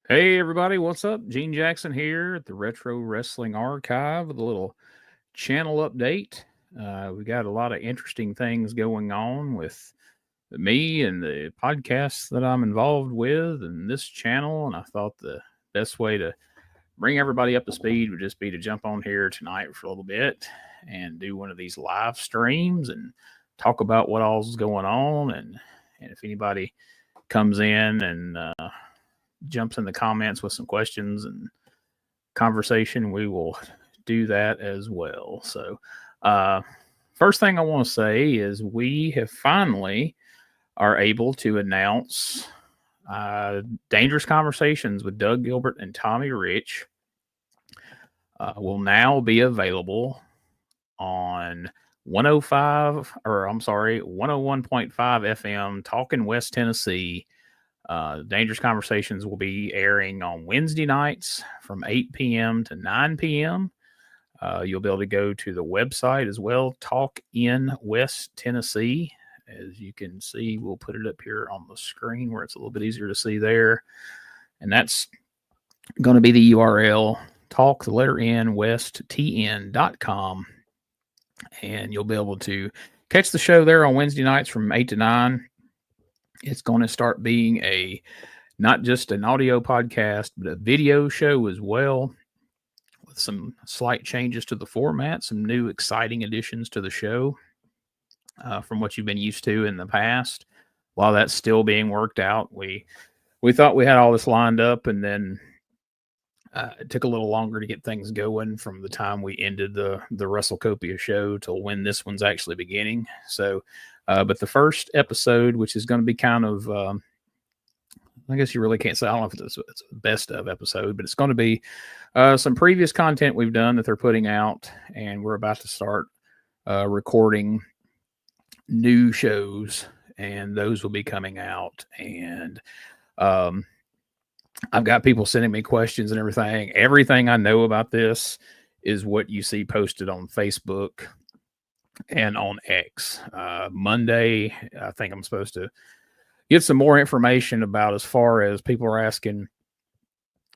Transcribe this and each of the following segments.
Hey everybody, what's up? Gene Jackson here at the Retro Wrestling Archive with a little channel update. We got a lot of interesting things going on with me and the podcasts that I'm involved with and this channel. And I thought the best way to bring everybody up to speed would just be to jump on here tonight for a little bit and do one of these live streams and talk about what all's going on. And if anybody comes in and jumps in the comments with some questions and conversation, we will do that as well. So, first thing I want to say is we have finally are able to announce Dangerous Conversations with Doug Gilbert and Tommy Rich will now be available on 105, or I'm sorry, 101.5 FM, Talking West Tennessee. Dangerous Conversations will be airing on Wednesday nights from 8 p.m. to 9 p.m. You'll be able to go to the website as well, Talk in West Tennessee. As you can see, we'll put it up here on the screen where it's a little bit easier to see there. And that's going to be the URL, talk, the letter N, westtn.com. And you'll be able to catch the show there on Wednesday nights from 8 to 9. It's going to start being not just an audio podcast, but a video show as well, with some slight changes to the format, some new exciting additions to the show from what you've been used to in the past. While that's still being worked out, we thought we had all this lined up, and then it took a little longer to get things going from the time we ended the WrestleCopia show till when this one's actually beginning. So, but the first episode, which is going to be kind of, I guess you really can't say, I don't know if it's a best of episode, but it's going to be some previous content we've done that they're putting out, and we're about to start recording new shows, and those will be coming out. And I've got people sending me questions and everything. Everything I know about this is what you see posted on Facebook and on X. Monday, I think I'm supposed to get some more information about, as far as people are asking,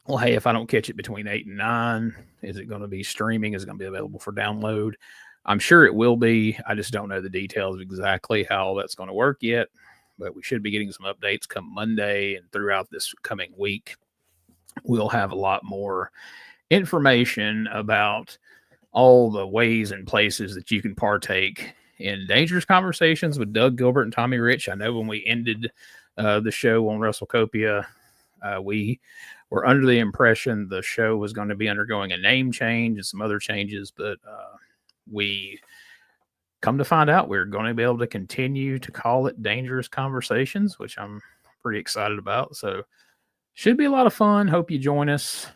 well, hey, if I don't catch it between 8 and 9, is it going to be streaming? Is it going to be available for download? I'm sure it will be. I just don't know the details of exactly how that's going to work yet, but we should be getting some updates come Monday, and throughout this coming week, we'll have a lot more information about all the ways and places that you can partake in Dangerous Conversations with Doug Gilbert and Tommy Rich. I know when we ended the show on WrestleCopia, we were under the impression the show was going to be undergoing a name change and some other changes, but we come to find out we're going to be able to continue to call it Dangerous Conversations, which I'm pretty excited about. So should be a lot of fun. Hope you join us.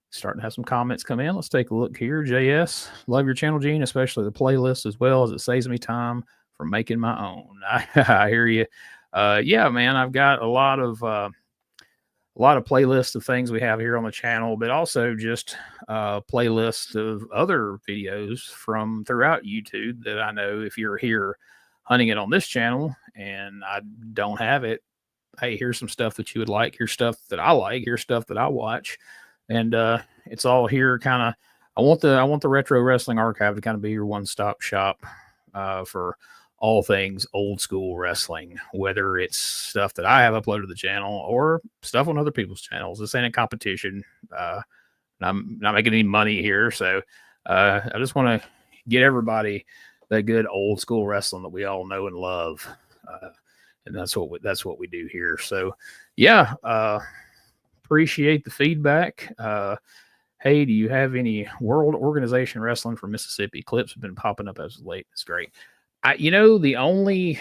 Starting to have some comments come in. Let's take a look here. JS, love your channel, Gene, especially the playlist, as well as it saves me time from making my own. I hear you. Yeah, man, I've got a lot of playlists of things we have here on the channel, but also just playlists of other videos from throughout YouTube that I know if you're here hunting it on this channel and I don't have it, hey, here's some stuff that you would like. Here's stuff that I like. Here's stuff that I watch. And it's all here kind of. I want the Retro Wrestling Archive to kind of be your one-stop shop for all things old school wrestling, whether it's stuff that I have uploaded to the channel or stuff on other people's channels. This ain't a competition. I'm not making any money here, so I just want to get everybody that good old school wrestling that we all know and love, and that's what we do here. So, yeah, appreciate the feedback. Hey, do you have any World Organization Wrestling from Mississippi? Clips have been popping up as of late. It's great. The only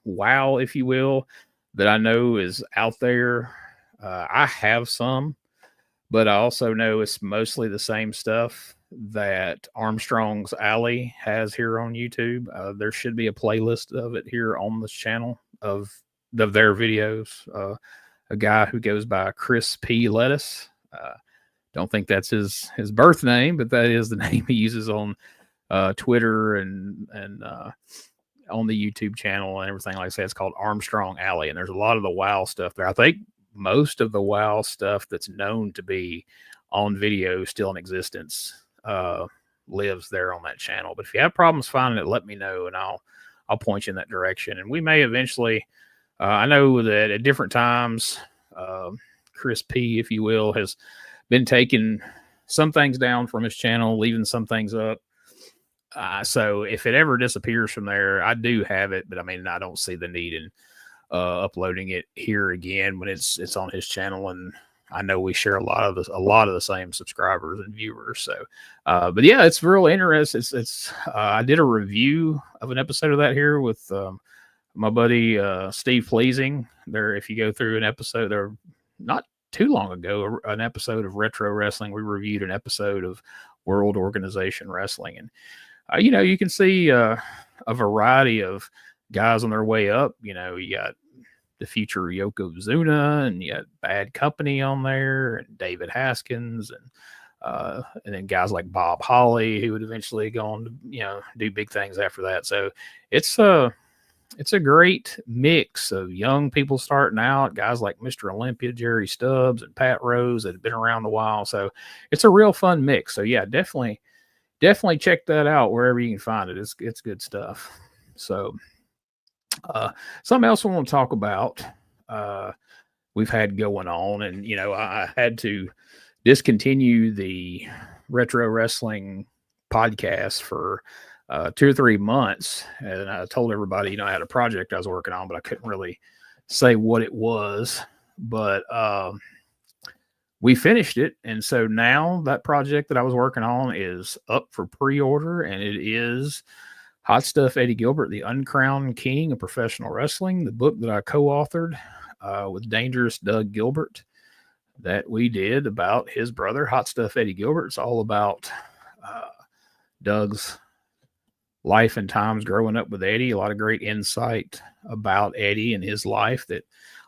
wow, if you will, that I know is out there, I have some, but I also know it's mostly the same stuff that Armstrong's Alley has here on YouTube. There should be a playlist of it here on this channel of their videos. A guy who goes by Chris P. Lettuce. Don't think that's his birth name, but that is the name he uses on Twitter and on the YouTube channel and everything. Like I say, it's called Armstrong Alley, and there's a lot of the WoW stuff there. I think most of the WoW stuff that's known to be on video still in existence lives there on that channel. But if you have problems finding it, let me know, and I'll point you in that direction. And we may eventually, I know that at different times, Chris P, if you will, has been taking some things down from his channel, leaving some things up. So if it ever disappears from there, I do have it, but I mean, I don't see the need in uploading it here again when it's on his channel. And I know we share a lot of the same subscribers and viewers. So, but yeah, it's real interesting. I did a review of an episode of that here with my buddy Steve Pleasing. There, if you go through an episode, there not too long ago, an episode of Retro Wrestling, we reviewed an episode of World Organization Wrestling, and you can see a variety of guys on their way up. You got the future Yokozuna, and you got Bad Company on there, and David Haskins, and then guys like Bob Holly, who would eventually go on to do big things after that. So it's a great mix of young people starting out, guys like Mr. Olympia, Jerry Stubbs, and Pat Rose that have been around a while. So it's a real fun mix. So yeah, definitely check that out wherever you can find it. It's good stuff. So something else I want to talk about we've had going on, and I had to discontinue the Retro Wrestling podcast for 2 or 3 months, and I told everybody I had a project I was working on, but I couldn't really say what it was. But we finished it, and so now that project that I was working on is up for pre-order, and it is Hot Stuff Eddie Gilbert, the Uncrowned King of Professional Wrestling, the book that I co-authored with Dangerous Doug Gilbert that we did about his brother, Hot Stuff Eddie Gilbert. It's all about Doug's life and times growing up with Eddie. A lot of great insight about Eddie and his life that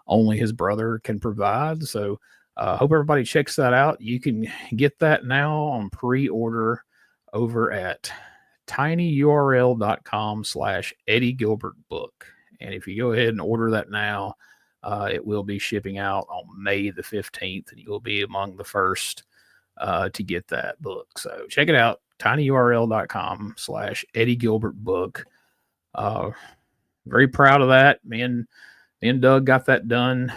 only his brother can provide. So hope everybody checks that out. You can get that now on pre-order over at tinyurl.com/Eddie Gilbert book. And if you go ahead and order that now, it will be shipping out on May the 15th, and you'll be among the first to get that book. So check it out, tinyurl.com/Eddie Gilbert book. Very proud of that. Me and Doug got that done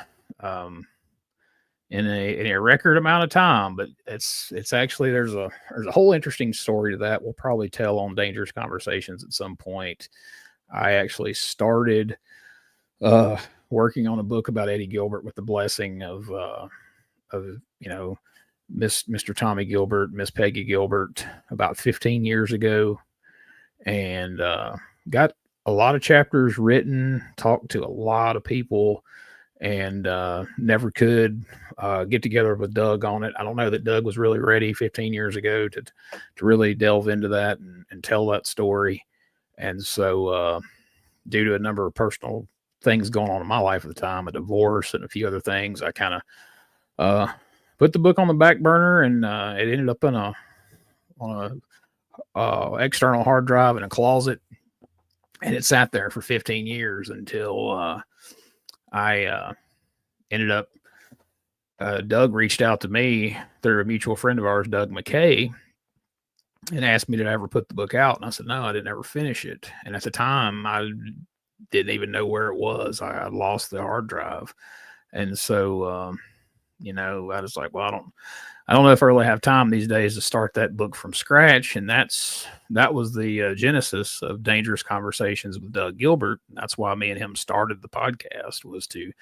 in a record amount of time, but it's actually there's a whole interesting story to that. We'll probably tell on Dangerous Conversations at some point. I actually started working on a book about Eddie Gilbert with the blessing of Mr. Tommy Gilbert, Miss Peggy Gilbert about 15 years ago, and got a lot of chapters written, talked to a lot of people, and never could get together with Doug on it. I don't know that Doug was really ready 15 years ago to really delve into that and tell that story. And so due to a number of personal things going on in my life at the time, a divorce and a few other things, I kind of put the book on the back burner, and it ended up on a external hard drive in a closet, and it sat there for 15 years until I ended up, Doug reached out to me through a mutual friend of ours, Doug McKay, and asked me, did I ever put the book out? And I said, no, I didn't ever finish it. And at the time, I didn't even know where it was. I lost the hard drive. And so, I was like, well, I don't know if I really have time these days to start that book from scratch. And that was the genesis of Dangerous Conversations with Doug Gilbert. That's why me and him started the podcast, was to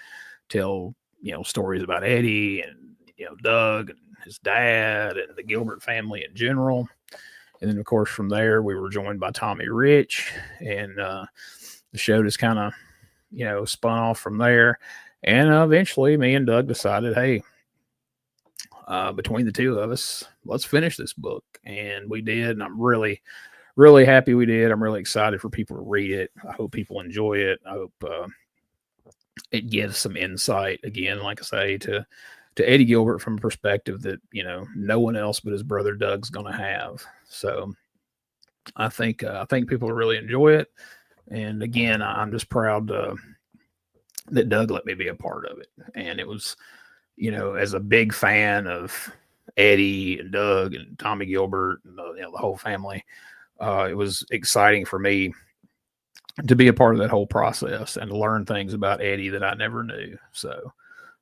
tell, stories about Eddie and, Doug and his dad and the Gilbert family in general. And then, of course, from there, we were joined by Tommy Rich, and the show just kind of, spun off from there. And eventually me and Doug decided, hey, between the two of us, let's finish this book. And we did. And I'm really, really happy we did. I'm really excited for people to read it. I hope people enjoy it. I hope it gives some insight, again, like I say, to Eddie Gilbert from a perspective that, no one else but his brother Doug's going to have. So I think people will really enjoy it. And again, I'm just proud to that Doug let me be a part of it. And it was, as a big fan of Eddie and Doug and Tommy Gilbert and the whole family, it was exciting for me to be a part of that whole process and to learn things about Eddie that I never knew. So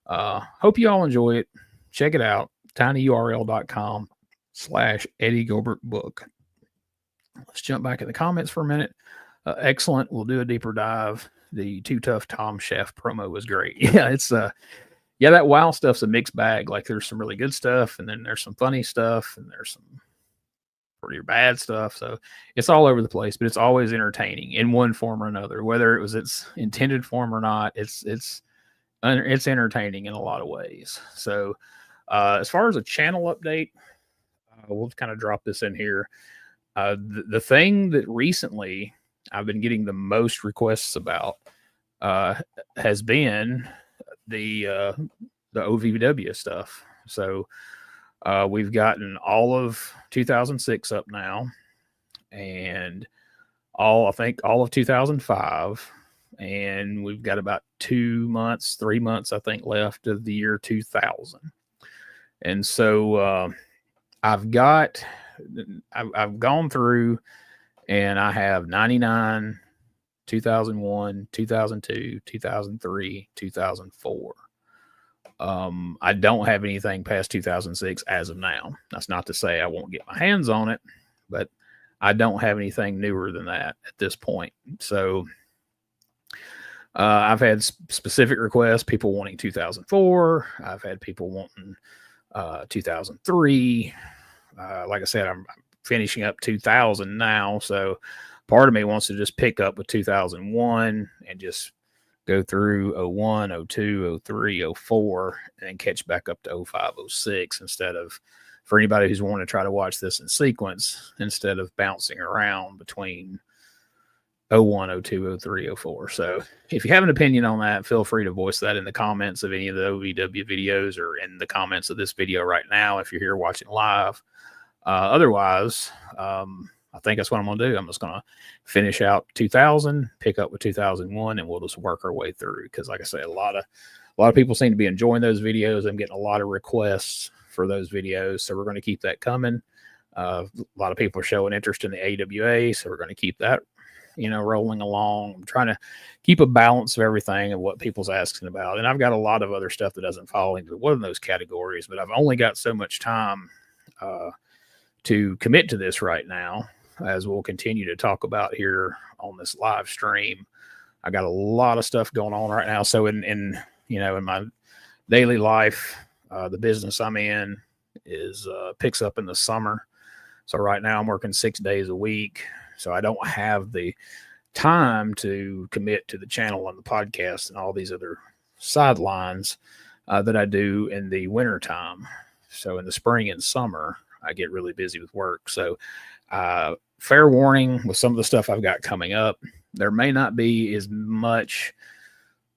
hope you all enjoy it. Check it out, tinyurl.com/Eddie Gilbert book. Let's jump back in the comments for a minute. Excellent. We'll do a deeper dive. The Too Tough Tom Chef promo was great. Yeah, it's that WoW stuff's a mixed bag. Like there's some really good stuff, and then there's some funny stuff, and there's some pretty bad stuff. So it's all over the place, but it's always entertaining in one form or another, whether it was its intended form or not. It's entertaining in a lot of ways. So as far as a channel update, we'll kind of drop this in here. The thing that recently I've been getting the most requests about has been the OVW stuff. So we've gotten all of 2006 up now, and I think all of 2005, and we've got about 3 months, I think, left of the year 2000. And so I've gone through, and I have 99, 2001, 2002, 2003, 2004. I don't have anything past 2006 as of now. That's not to say I won't get my hands on it, but I don't have anything newer than that at this point. So I've had specific requests, people wanting 2004. I've had people wanting 2003. Like I said, I'm finishing up 2000 now. So part of me wants to just pick up with 2001 and just go through 01, 02, 03, 04, and then catch back up to 05, 06 instead of, for anybody who's wanting to try to watch this in sequence, instead of bouncing around between 01, 02, 03, 04. So if you have an opinion on that, feel free to voice that in the comments of any of the OVW videos or in the comments of this video right now if you're here watching live. Otherwise, I think that's what I'm going to do. I'm just going to finish out 2000, pick up with 2001, and we'll just work our way through. Because, like I say, a lot of people seem to be enjoying those videos. I'm getting a lot of requests for those videos, so we're going to keep that coming. A lot of people are showing interest in the AWA, so we're going to keep that, rolling along. I'm trying to keep a balance of everything and what people's asking about. And I've got a lot of other stuff that doesn't fall into one of those categories, but I've only got so much time to commit to this right now, as we'll continue to talk about here on this live stream. I got a lot of stuff going on right now. So in my daily life, the business I'm in is picks up in the summer. So right now I'm working 6 days a week. So I don't have the time to commit to the channel and the podcast and all these other sidelines that I do in the winter time. So in the spring and summer, I get really busy with work. So fair warning with some of the stuff I've got coming up, there may not be as much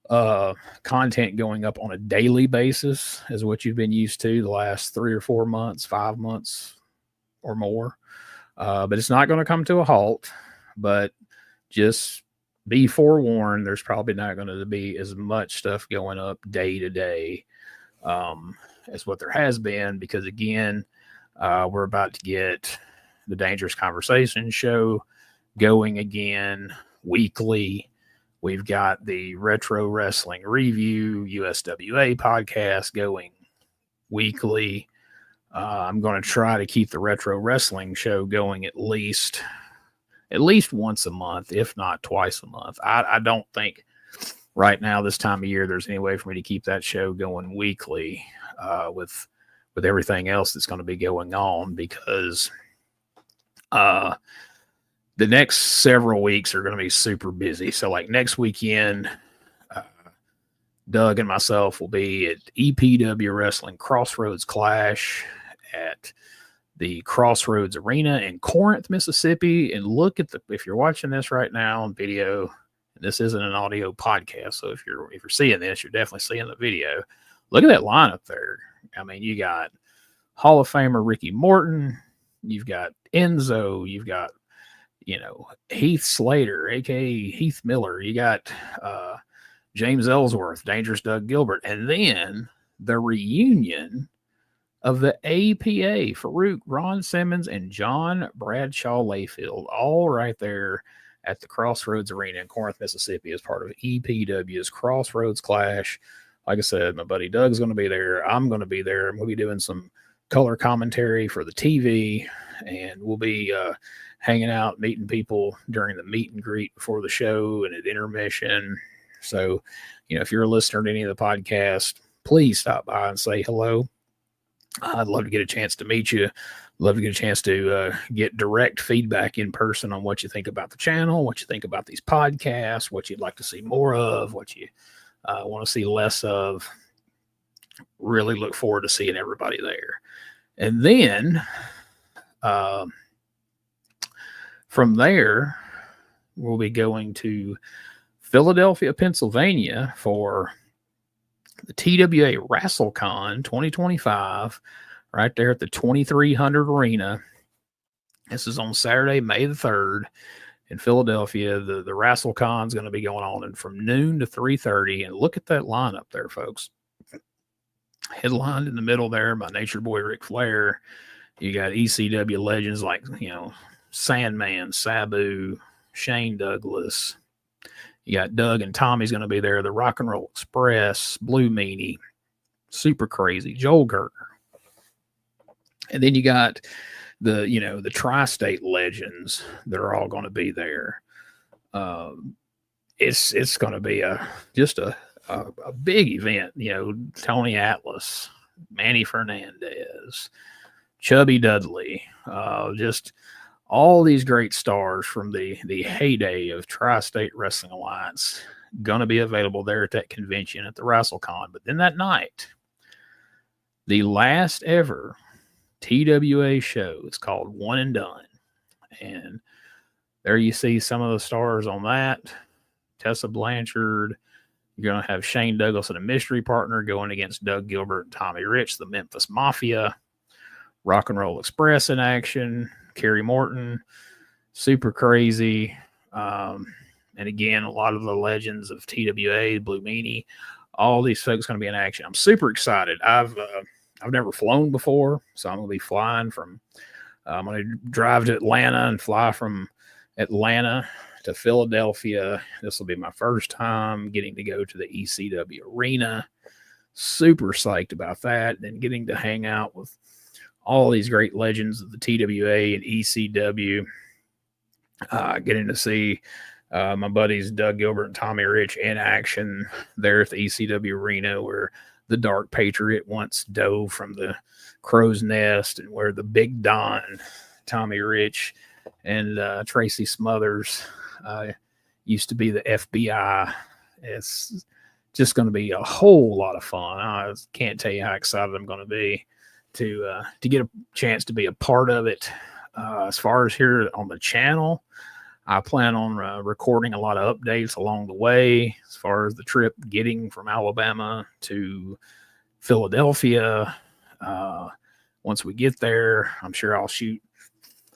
content going up on a daily basis as what you've been used to the last 3 or 4 months, 5 months or more. But it's not going to come to a halt, but just be forewarned. There's probably not going to be as much stuff going up day to day as what there has been, because again, we're about to get the Dangerous Conversation show going again weekly. We've got the Retro Wrestling Review USWA podcast going weekly. I'm going to try to keep the Retro Wrestling show going at least once a month, if not twice a month. I don't think right now, this time of year, there's any way for me to keep that show going weekly with everything else that's going to be going on, because the next several weeks are going to be super busy. So like next weekend, Doug and myself will be at EPW Wrestling Crossroads Clash at the Crossroads Arena in Corinth, Mississippi. And look at if you're watching this right now on video, and this isn't an audio podcast, so if you're seeing this, you're definitely seeing the video. Look at that lineup there. I mean, you got Hall of Famer Ricky Morton, you've got Enzo, you've got, Heath Slater, aka Heath Miller, you got James Ellsworth, Dangerous Doug Gilbert, and then the reunion of the APA, Farouk, Ron Simmons, and John Bradshaw Layfield, all right there at the Crossroads Arena in Corinth, Mississippi, as part of EPW's Crossroads Clash. Like I said, my buddy Doug's going to be there. I'm going to be there. I'm going to be doing some color commentary for the TV, and we'll be hanging out, meeting people during the meet and greet before the show and at intermission. So, if you're a listener to any of the podcast, please stop by and say hello. I'd love to get a chance to meet you. Love to get a chance to get direct feedback in person on what you think about the channel, what you think about these podcasts, what you'd like to see more of, what you want to see less of. Really look forward to seeing everybody there. And then from there, we'll be going to Philadelphia, Pennsylvania for the TWA WrestleCon 2025, right there at the 2300 Arena. This is on Saturday, May the 3rd in Philadelphia. The WrestleCon is going to be going on from noon to 3:30. And look at that lineup there, folks. Headlined in the middle there by Nature Boy Ric Flair. You got ECW legends like, Sandman, Sabu, Shane Douglas. You got Doug and Tommy's going to be there. The Rock and Roll Express, Blue Meanie, Super Crazy, Joel Gertner. And then you got the tri-state legends that are all going to be there. It's going to be just a big event. Tony Atlas, Manny Fernandez, Chubby Dudley, just all these great stars from the heyday of Tri-State Wrestling Alliance going to be available there at that convention at the WrestleCon. But then that night, the last ever TWA show, it's called One and Done. And there you see some of the stars on that. Tessa Blanchard. You're going to have Shane Douglas and a mystery partner going against Doug Gilbert and Tommy Rich, the Memphis Mafia. Rock and Roll Express in action. Kerry Morton, Super Crazy. And again, a lot of the legends of TWA, Blue Meanie, all these folks going to be in action. I'm super excited. I've never flown before, so I'm going to be flying from, I'm going to drive to Atlanta and fly from Atlanta to Philadelphia. This will be my first time getting to go to the ECW arena. Super psyched about that. And getting to hang out with all these great legends of the TWA and ECW. Getting to see my buddies Doug Gilbert and Tommy Rich in action there at the ECW arena, where the Dark Patriot once dove from the crow's nest, and where the Big Don, Tommy Rich, and Tracy Smothers used to be the FBI. It's just going to be a whole lot of fun. I can't tell you how excited I'm going to be to get a chance to be a part of it. As far as here on the channel, I plan on recording a lot of updates along the way as far as the trip getting from Alabama to Philadelphia. Once we get there, I'm sure I'll shoot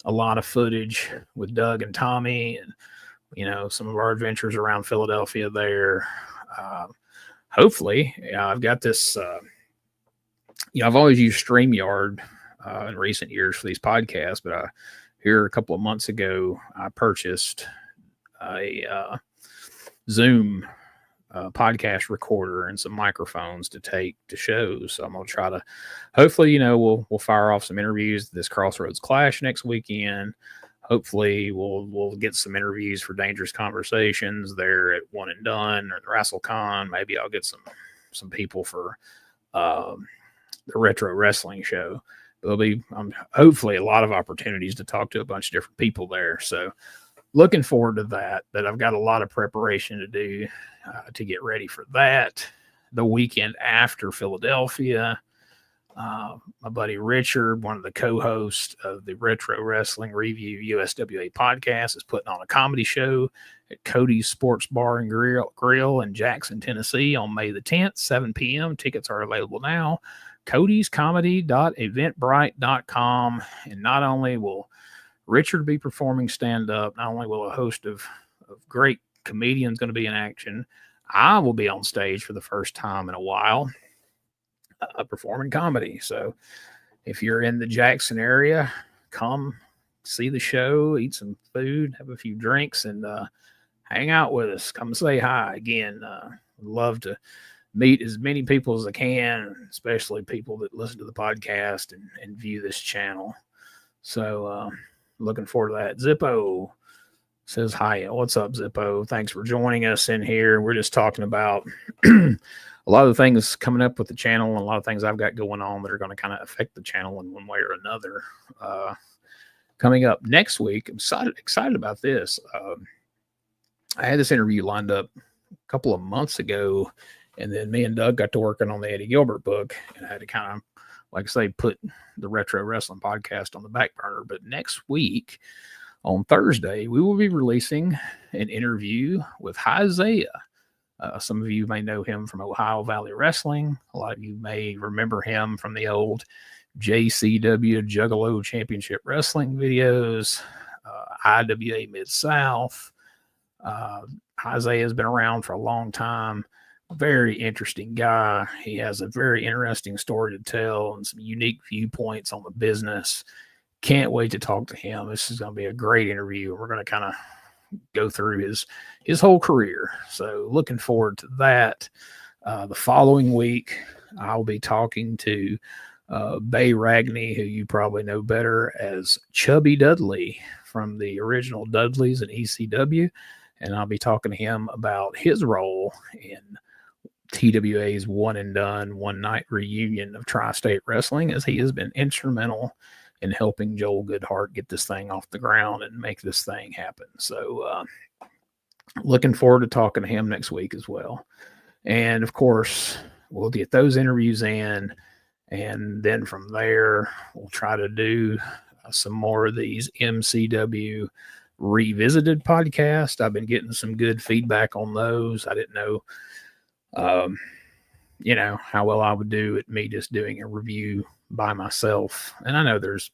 a lot of footage with Doug and Tommy and, some of our adventures around Philadelphia there. Hopefully, I've got this, I've always used StreamYard in recent years for these podcasts, but here a couple of months ago, I purchased a Zoom podcast recorder and some microphones to take to shows. So I'm going to try to, hopefully, we'll fire off some interviews this Crossroads Clash next weekend. Hopefully we'll get some interviews for Dangerous Conversations there at One and Done or the WrestleCon. Maybe I'll get some people for the Retro Wrestling Show. There'll be hopefully a lot of opportunities to talk to a bunch of different people there. So looking forward to that. But I've got a lot of preparation to do to get ready for that. The weekend after Philadelphia, my buddy Richard, one of the co-hosts of the Retro Wrestling Review USWA podcast, is putting on a comedy show at Cody's Sports Bar and Grill in Jackson, Tennessee on May the 10th, 7 p.m. Tickets are available now. CodysComedy.eventbrite.com. And not only will Richard be performing stand-up, not only will a host of great comedians going to be in action, I will be on stage for the first time in a while, performing comedy. So if you're in the Jackson area, come see the show, eat some food, have a few drinks, and hang out with us. Come say hi again. Love to meet as many people as I can, especially people that listen to the podcast and view this channel. So looking forward to that. Zippo says hi. What's up, Zippo? Thanks for joining us in here. We're just talking about a lot of the things coming up with the channel and a lot of things I've got going on that are going to kind of affect the channel in one way or another. Coming up next week, I'm excited about this. I had this interview lined up a couple of months ago, and then me and Doug got to working on the Eddie Gilbert book, and I had to kind of, like I say, put the Retro Wrestling Podcast on the back burner. But next week, on Thursday, we will be releasing an interview with Isaiah. Some of you may know him from Ohio Valley Wrestling. A lot of you may remember him from the old JCW Juggalo Championship Wrestling videos, IWA Mid-South. Isaiah has been around for a long time. Very interesting guy. He has a very interesting story to tell and some unique viewpoints on the business. Can't wait to talk to him. This is going to be a great interview. We're going to kind of go through his whole career. So looking forward to that. The following week, I'll be talking to Bay Ragney, who you probably know better as Chubby Dudley from the original Dudleys and ECW. And I'll be talking to him about his role in TWA's One and Done one-night reunion of Tri-State Wrestling, as he has been instrumental in helping Joel Goodhart get this thing off the ground and make this thing happen. So looking forward to talking to him next week as well. And, of course, we'll get those interviews in, and then from there, we'll try to do some more of these MCW Revisited podcast. I've been getting some good feedback on those. I didn't know, how well I would do at me just doing a review by myself. And I know there's,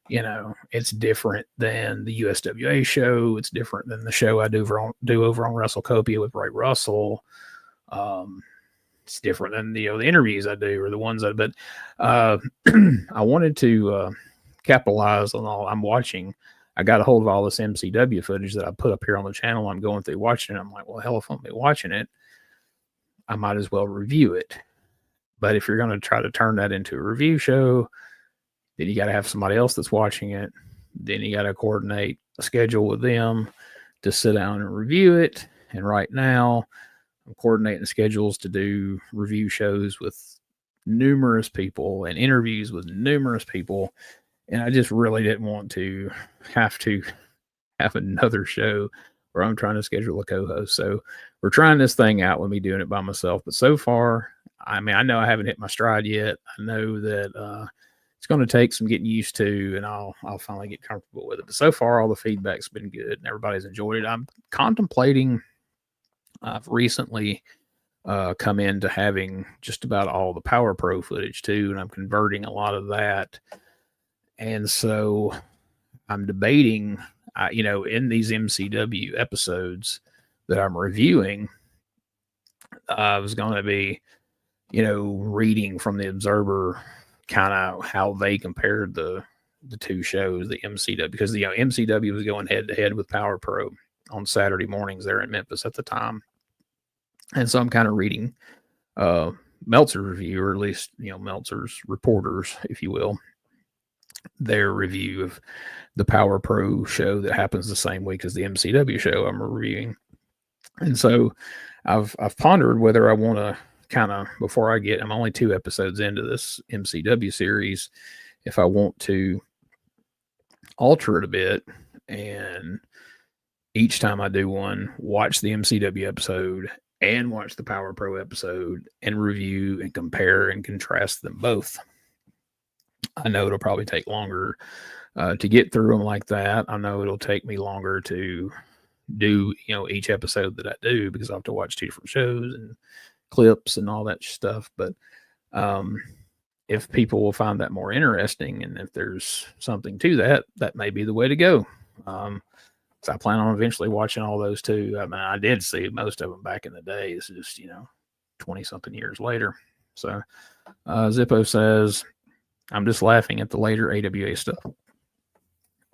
it's different than the USWA show. It's different than the show I do over on WrestleCopia with Ray Russell. It's different than the interviews I do or the ones but I wanted to capitalize on all I'm watching. I got a hold of all this MCW footage that I put up here on the channel. I'm going through watching it. I'm like, well, hell, if I'm watching it, I might as well review it. But if you're going to try to turn that into a review show, then you got to have somebody else that's watching it. Then you got to coordinate a schedule with them to sit down and review it. And right now, I'm coordinating schedules to do review shows with numerous people and interviews with numerous people. And I just really didn't want to have another show where I'm trying to schedule a co-host. So we're trying this thing out with me doing it by myself. But so far, I know I haven't hit my stride yet. I know that it's going to take some getting used to, and I'll finally get comfortable with it. But so far, all the feedback's been good, and everybody's enjoyed it. I'm contemplating. I've recently come into having just about all the Power Pro footage too, and I'm converting a lot of that. And so I'm debating, in these MCW episodes that I'm reviewing, I was going to be, reading from the Observer kind of how they compared the two shows, the MCW, because the MCW was going head to head with Power Pro on Saturday mornings there in Memphis at the time. And so I'm kind of reading Meltzer's review, or at least, Meltzer's reporters, if you will, their review of the Power Pro show that happens the same week as the MCW show I'm reviewing. And so I've pondered whether I want to kind of, before I'm only 2 episodes into this MCW series, if I want to alter it a bit, and each time I do one, watch the MCW episode and watch the Power Pro episode and review and compare and contrast them both. I know it'll probably take longer to get through them like that. I know it'll take me longer to do, each episode that I do, because I have to watch 2 different shows and clips and all that stuff. But if people will find that more interesting, and if there's something to that, that may be the way to go. So I plan on eventually watching all those too. I mean, I did see most of them back in the day. It's just, 20 something years later. So Zippo says, I'm just laughing at the later AWA stuff.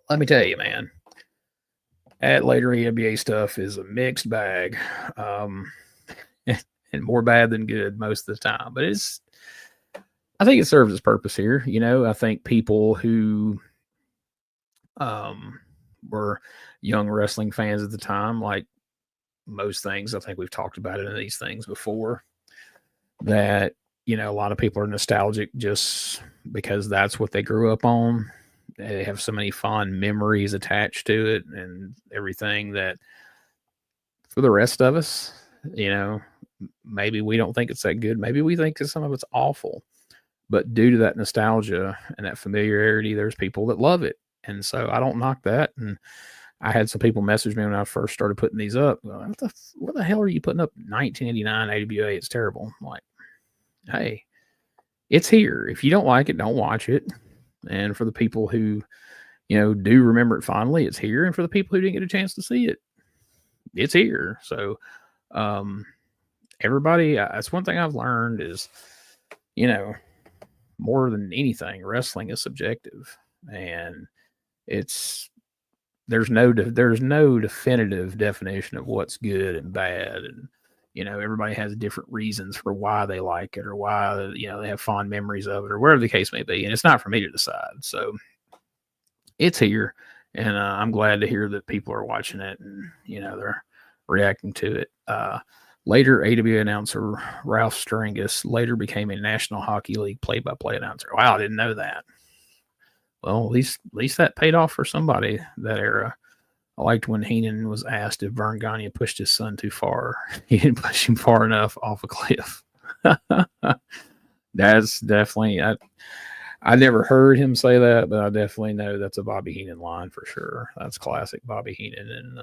Let me tell you, man, that later AWA stuff is a mixed bag. And more bad than good most of the time. But I think it serves its purpose here. I think people who were young wrestling fans at the time, like most things, I think we've talked about it in these things before, that, a lot of people are nostalgic just because that's what they grew up on. They have so many fond memories attached to it and everything that for the rest of us, maybe we don't think it's that good. Maybe we think that some of it's awful. But due to that nostalgia and that familiarity, there's people that love it. And so I don't knock that. And I had some people message me when I first started putting these up. What the hell are you putting up 1989 AWA? It's terrible. I'm like, hey, it's here. If you don't like it, don't watch it. And for the people who, do remember it fondly, it's here. And for the people who didn't get a chance to see it, it's here. So, everybody, that's one thing I've learned is, more than anything, wrestling is subjective, and there's no definitive definition of what's good and bad, and everybody has different reasons for why they like it or why they have fond memories of it or whatever the case may be, and it's not for me to decide. So it's here, and I'm glad to hear that people are watching it and they're reacting to it. Later, AWA announcer Ralph Stringus later became a National Hockey League play-by-play announcer. Wow, I didn't know that. Well, at least that paid off for somebody that era. I liked when Heenan was asked if Vern Gagne pushed his son too far. He didn't push him far enough off a cliff. That's definitely, I never heard him say that, but I definitely know that's a Bobby Heenan line for sure. That's classic Bobby Heenan, and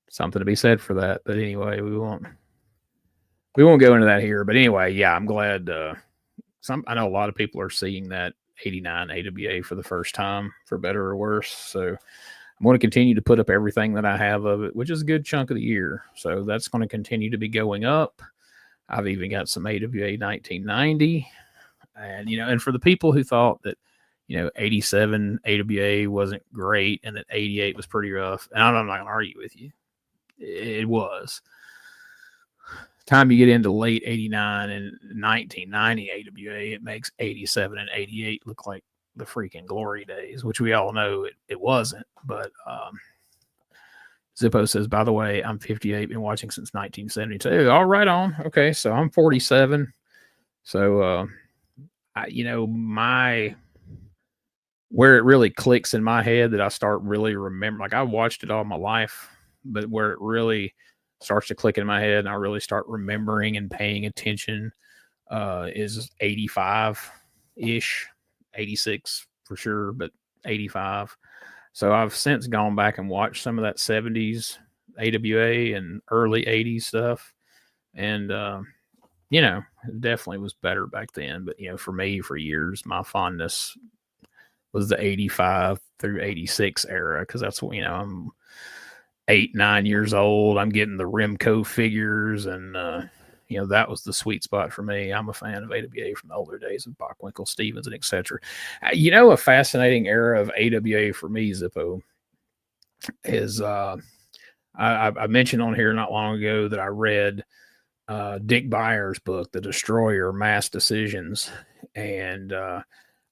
something to be said for that. But anyway, we won't go into that here. But anyway, yeah, I'm glad. I know a lot of people are seeing that 89 AWA for the first time, for better or worse. So I'm going to continue to put up everything that I have of it, which is a good chunk of the year. So that's going to continue to be going up. I've even got some AWA 1990. And, and for the people who thought that, 87 AWA wasn't great and that 88 was pretty rough, and I'm not going to argue with you. It was. Time you get into late 89 and 1990 AWA, it makes 87 and 88 look like the freaking glory days, which we all know it wasn't. But Zippo says, by the way, I'm 58, been watching since 1972. All right on. Okay, so I'm 47. So, where it really clicks in my head that I start really remembering, like I watched it all my life, but where it really starts to click in my head and I really start remembering and paying attention is 85-ish, 86 for sure, but 85. So I've since gone back and watched some of that 70s AWA and early 80s stuff. And, it definitely was better back then. But, for me, for years, my fondness was the 85 through 86 era, because that's what, I'm 8-9 years old. I'm getting the Remco figures, and that was the sweet spot for me. I'm a fan of AWA from the older days of Bockwinkel, Stevens, and etc. A fascinating era of AWA for me, Zippo, is I mentioned on here not long ago that I read Dick Byer's book, The Destroyer: Mass Decisions, and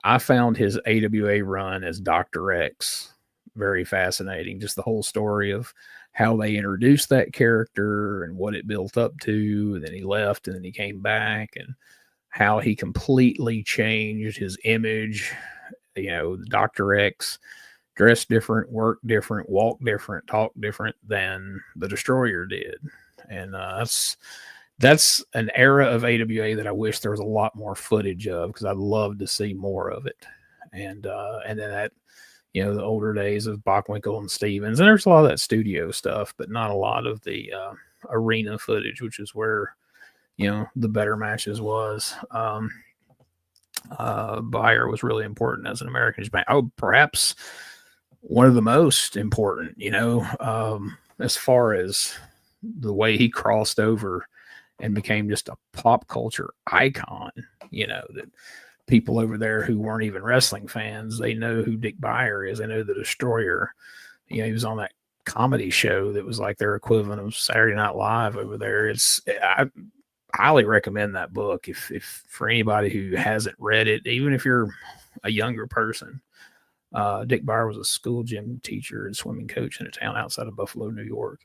I found his AWA run as Dr. X very fascinating. Just the whole story of how they introduced that character and what it built up to. And then he left and then he came back, and how he completely changed his image. Dr. X dressed different, worked different, walked different, talked different than the Destroyer did. And that's an era of AWA that I wish there was a lot more footage of, because I'd love to see more of it. And then that, the older days of Bockwinkel and Stevens, and there's a lot of that studio stuff, but not a lot of the arena footage, which is where, the better matches was. Byer was really important as an American Japan. Oh, perhaps one of the most important, as far as the way he crossed over and became just a pop culture icon, that people over there who weren't even wrestling fans, they know who Dick Beyer is. They know the Destroyer. He was on that comedy show that was like their equivalent of Saturday Night Live over there. I highly recommend that book if for anybody who hasn't read it, even if you're a younger person. Dick Beyer was a school gym teacher and swimming coach in a town outside of Buffalo, New York.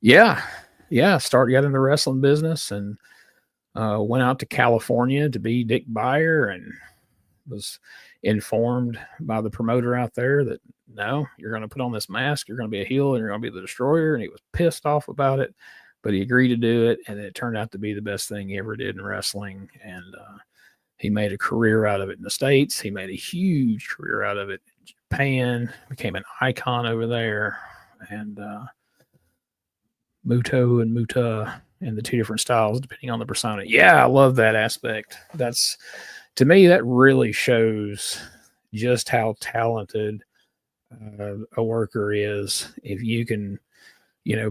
Yeah. Got in the wrestling business and went out to California to be Dick Beyer, and was informed by the promoter out there that no, you're going to put on this mask, you're going to be a heel, and you're going to be the Destroyer. And he was pissed off about it, but he agreed to do it, and it turned out to be the best thing he ever did in wrestling. And he made a career out of it in the States. He made a huge career out of it in Japan, became an icon over there. And Muto and Muta and the two different styles depending on the persona. Yeah, I love that aspect. That's, to me, that really shows just how talented a worker is. If you can,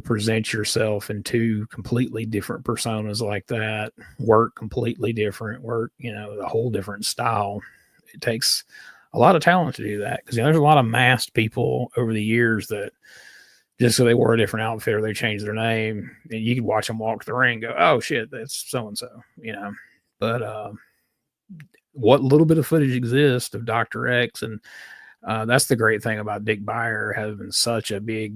present yourself in two completely different personas like that, work completely different, a whole different style. It takes a lot of talent to do that, because there's a lot of masked people over the years that just so they wore a different outfit or they changed their name, and you could watch them walk the ring and go, oh shit, that's so-and-so, but what little bit of footage exists of Dr. X. And that's the great thing about Dick Beyer having such a big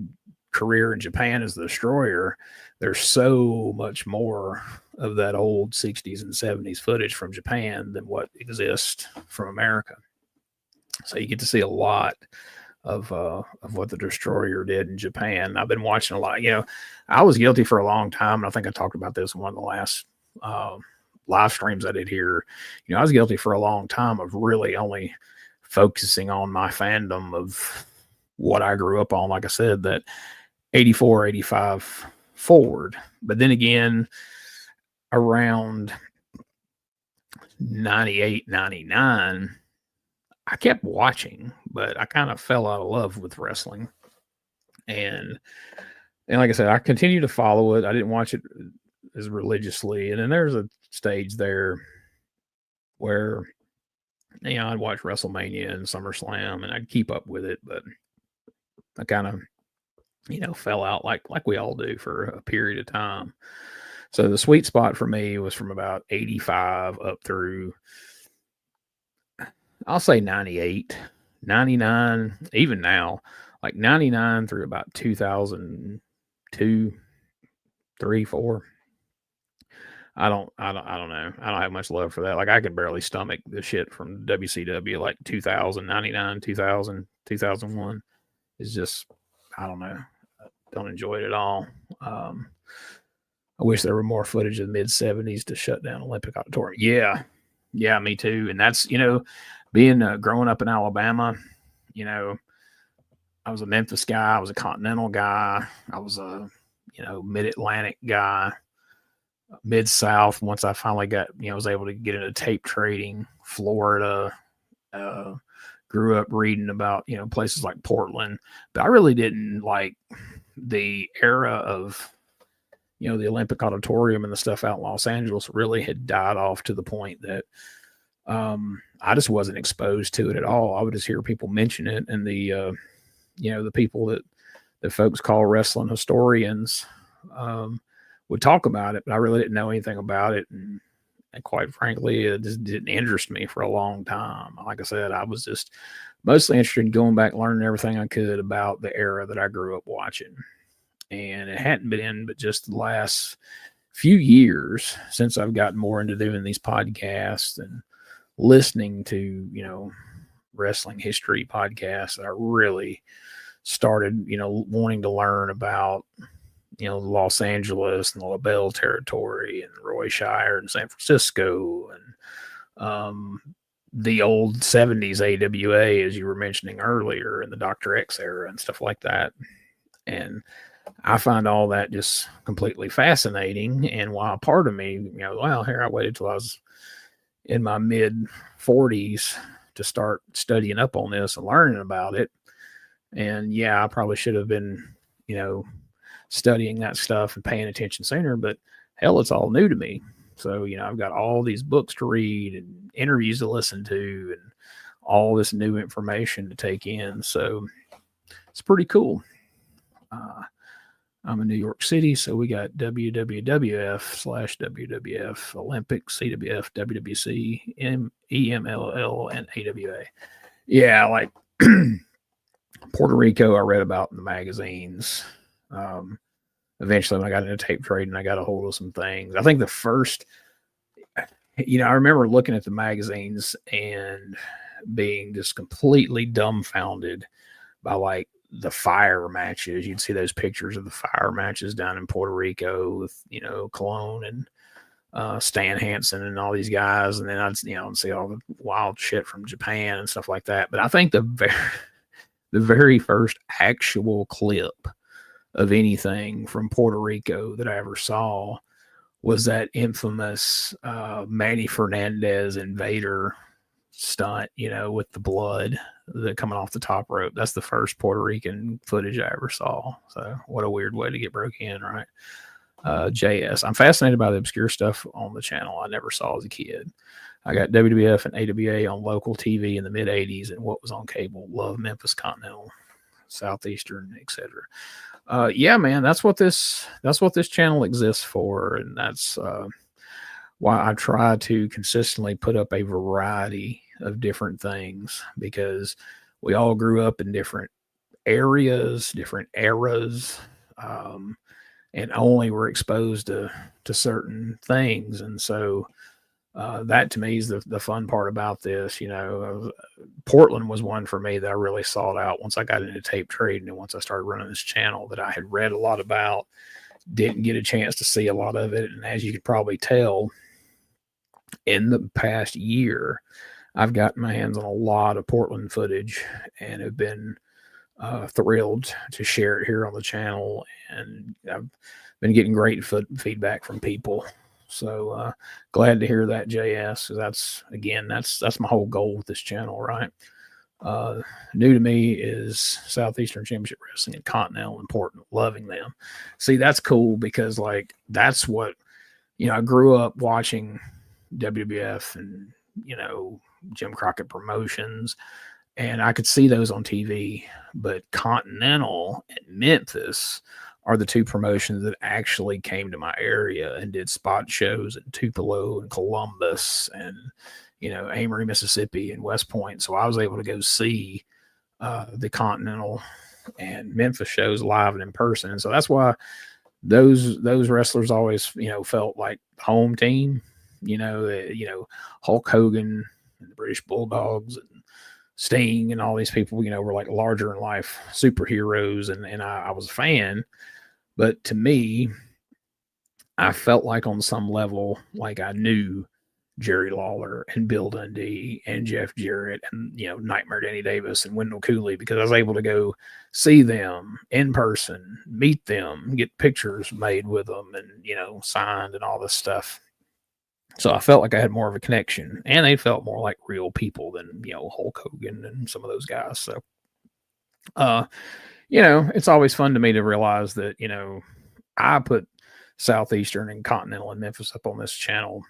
career in Japan as the Destroyer. There's so much more of that old 60s and 70s footage from Japan than what exists from America. So you get to see a lot of what the Destroyer did in Japan. I've been watching a lot. I was guilty for a long time, and I think I talked about this in one of the last live streams I did here. I was guilty for a long time of really only focusing on my fandom of what I grew up on. Like I said, that 84, 85 forward. But then again, around 98, 99, I kept watching, but I kind of fell out of love with wrestling. And like I said, I continued to follow it. I didn't watch it as religiously. And then there's a stage there where, I'd watch WrestleMania and SummerSlam and I'd keep up with it, but I kind of, fell out like we all do for a period of time. So the sweet spot for me was from about 85 up through, I'll say 98, 99, even now, like 99 through about 2002, 3, 4. I don't know. I don't have much love for that. Like, I can barely stomach the shit from WCW, like 2000, 99, 2000, 2001. It's just, I don't know. I don't enjoy it at all. I wish there were more footage of the mid 70s to shut down Olympic Auditorium. Yeah, me too. And that's, being growing up in Alabama, I was a Memphis guy. I was a Continental guy. I was a, Mid-Atlantic guy. Mid-South, once I finally got, was able to get into tape trading, Florida, grew up reading about, places like Portland, but I really didn't like the era of, the Olympic Auditorium and the stuff out in Los Angeles really had died off to the point that I just wasn't exposed to it at all. I would just hear people mention it, and the, the people that folks call wrestling historians, would talk about it, but I really didn't know anything about it. And quite frankly, it just didn't interest me for a long time. Like I said, I was just mostly interested in going back, learning everything I could about the era that I grew up watching. And it hadn't been but just the last few years since I've gotten more into doing these podcasts and listening to, wrestling history podcasts that I really started, wanting to learn about, Los Angeles and the LaBelle territory and Roy Shire and San Francisco and the old 70s AWA, as you were mentioning earlier, and the Dr. X era and stuff like that. And I find all that just completely fascinating. And while part of me, well, here I waited till I was in my mid 40s to start studying up on this and learning about it. And yeah, I probably should have been, studying that stuff and paying attention sooner, but hell, it's all new to me. So, I've got all these books to read and interviews to listen to and all this new information to take in. So it's pretty cool. I'm in New York City, so we got WWF/WWF, Olympic, CWF, WWC, EMLL, and AWA. Yeah, like Puerto Rico, I read about in the magazines. Eventually, when I got into tape trading, I got a hold of some things. I think the first, I remember looking at the magazines and being just completely dumbfounded by like the fire matches. You'd see those pictures of the fire matches down in Puerto Rico with, Cologne and Stan Hansen and all these guys. And then I'd see all the wild shit from Japan and stuff like that. But I think the very first actual clip of anything from Puerto Rico that I ever saw was that infamous Manny Fernandez invader stunt, with the blood coming off the top rope. That's the first Puerto Rican footage I ever saw. So what a weird way to get broke in, right? JS. I'm fascinated by the obscure stuff on the channel I never saw as a kid. I got WWF and AWA on local TV in the mid 80s and what was on cable. Love Memphis Continental, Southeastern, etc. Yeah, man, that's what this channel exists for, and that's why I try to consistently put up a variety of different things, because we all grew up in different areas, different eras, and only were exposed to certain things. And so that to me is the fun part about this. Portland was one for me that I really sought out once I got into tape trading, and once I started running this channel that I had read a lot about, didn't get a chance to see a lot of it. And as you could probably tell, in the past year, I've gotten my hands on a lot of Portland footage and have been thrilled to share it here on the channel. And I've been getting great feedback from people. So glad to hear that, JS. That's my whole goal with this channel, right? New to me is Southeastern Championship Wrestling and Continental and Portland. Loving them. See, that's cool because that's what, I grew up watching WWF and, Jim Crockett Promotions, and I could see those on TV, but Continental and Memphis are the two promotions that actually came to my area and did spot shows in Tupelo and Columbus and, Amory, Mississippi and West Point. So I was able to go see the Continental and Memphis shows live and in person. And so that's why those wrestlers always, felt like home team, Hulk Hogan and the British Bulldogs and Sting and all these people, were like larger in life superheroes. And I was a fan, but to me, I felt like on some level, like I knew Jerry Lawler and Bill Dundee and Jeff Jarrett and, Nightmare Danny Davis and Wendell Cooley, because I was able to go see them in person, meet them, get pictures made with them and, signed and all this stuff. So I felt like I had more of a connection, and they felt more like real people than, Hulk Hogan and some of those guys. So, it's always fun to me to realize that, I put Southeastern and Continental and Memphis up on this channel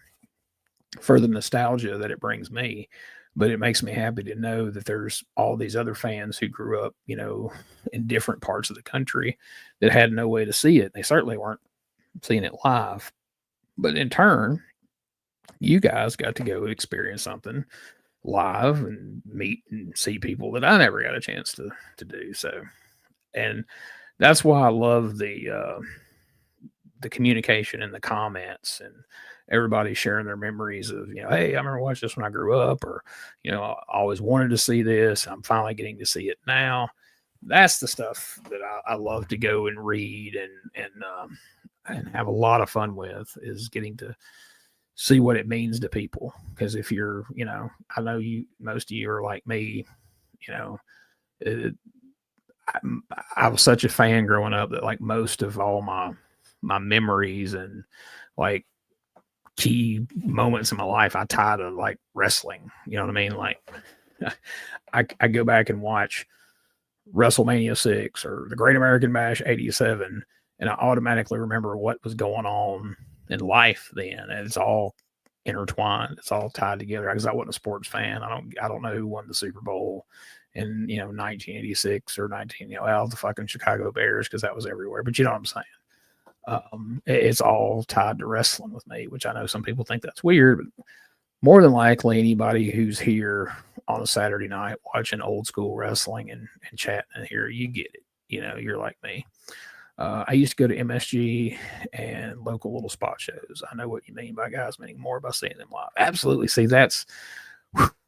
for the nostalgia that it brings me, but it makes me happy to know that there's all these other fans who grew up, in different parts of the country that had no way to see it. They certainly weren't seeing it live, but in turn, you guys got to go experience something live and meet and see people that I never got a chance to do. So, and that's why I love the communication in the comments and everybody sharing their memories of, hey, I remember watching this when I grew up, or, I always wanted to see this. I'm finally getting to see it now. That's the stuff that I love to go and read and have a lot of fun with, is getting to see what it means to people. Because if you're, I know most of you are like me, I was such a fan growing up that like most of all my memories and like key moments in my life, I tie to like wrestling. You know what I mean? Like I go back and watch WrestleMania 6 or the Great American Bash 87, and I automatically remember what was going on in life then. And it's all intertwined. It's all tied together. Because I wasn't a sports fan. I don't know who won the Super Bowl in 1986 or the fucking Chicago Bears, because that was everywhere. But you know what I'm saying. It's all tied to wrestling with me, which I know some people think that's weird, but more than likely anybody who's here on a Saturday night watching old school wrestling and chatting in here, you get it. You're like me. I used to go to MSG and local little spot shows. I know what you mean by guys meaning more by seeing them live. Absolutely. See, that's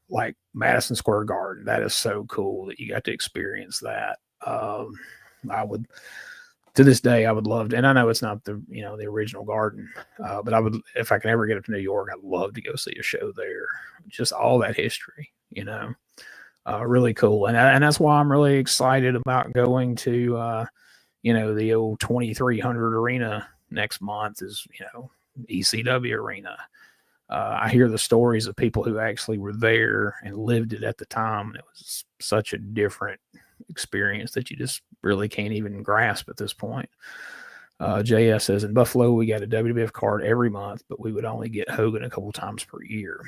like Madison Square Garden. That is so cool that you got to experience that. I would, to this day, I would love to, and I know it's not the original Garden, but I would, if I can ever get up to New York, I'd love to go see a show there. Just all that history, really cool. And that's why I'm really excited about going to, the old 2300 arena next month is, ECW arena. I hear the stories of people who actually were there and lived it at the time. And it was such a different experience that you just really can't even grasp at this point. JS says, in Buffalo, we got a WWF card every month, but we would only get Hogan a couple times per year.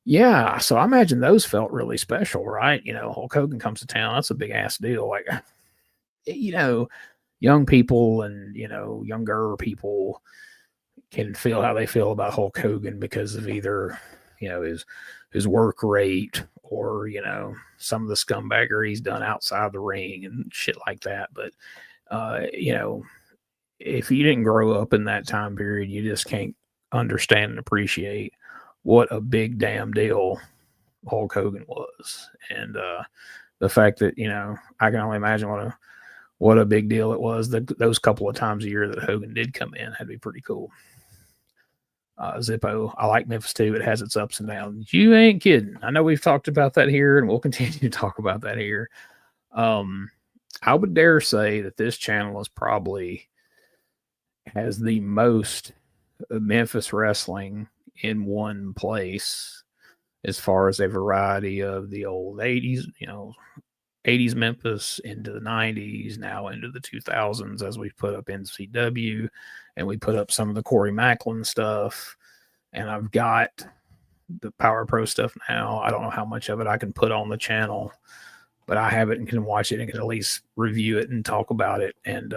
Yeah, so I imagine those felt really special, right? Hulk Hogan comes to town. That's a big ass deal. Like, young people and, younger people can feel how they feel about Hulk Hogan because of either, his work rate or, some of the scumbaggery he's done outside the ring and shit like that. But, if you didn't grow up in that time period, you just can't understand and appreciate what a big damn deal Hulk Hogan was. And the fact that, I can only imagine what a big deal it was that those couple of times a year that Hogan did come in had to be pretty cool. Zippo, I like Memphis too. It has its ups and downs. You ain't kidding. I know we've talked about that here, and we'll continue to talk about that here. I would dare say that this channel is probably has the most Memphis wrestling in one place as far as a variety of the old 80s, 80s Memphis into the 90s, now into the 2000s, as we put up NCW and we put up some of the Corey Macklin stuff. And I've got the Power Pro stuff now. I don't know how much of it I can put on the channel, but I have it and can watch it and can at least review it and talk about it. And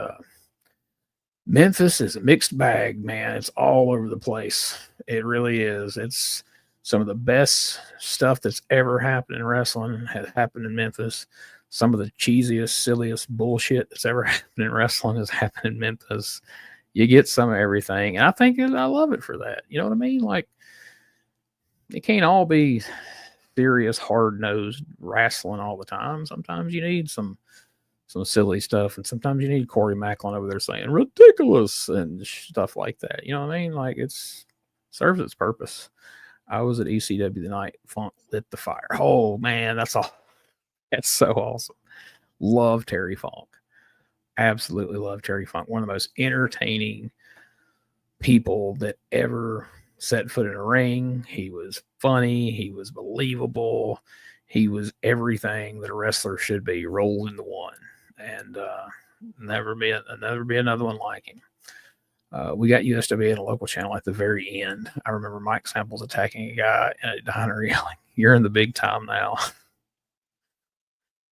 Memphis is a mixed bag, man. It's all over the place. It really is. It's some of the best stuff that's ever happened in wrestling has happened in Memphis. Some of the cheesiest, silliest bullshit that's ever happened in wrestling has happened in Memphis. You get some of everything. And I think I love it for that. You know what I mean? Like, it can't all be serious, hard-nosed wrestling all the time. Sometimes you need some silly stuff, and sometimes you need Corey Macklin over there saying ridiculous and stuff like that. You know what I mean? Like, it's serves its purpose. I was at ECW the night Funk lit the fire. Oh man, that's so awesome. Love Terry Funk. Absolutely love Terry Funk. One of the most entertaining people that ever set foot in a ring. He was funny. He was believable. He was everything that a wrestler should be, rolled into one. And never be another one like him. We got USWA in a local channel at the very end. I remember Mike Samples attacking a guy in a diner yelling, "You're in the big time now."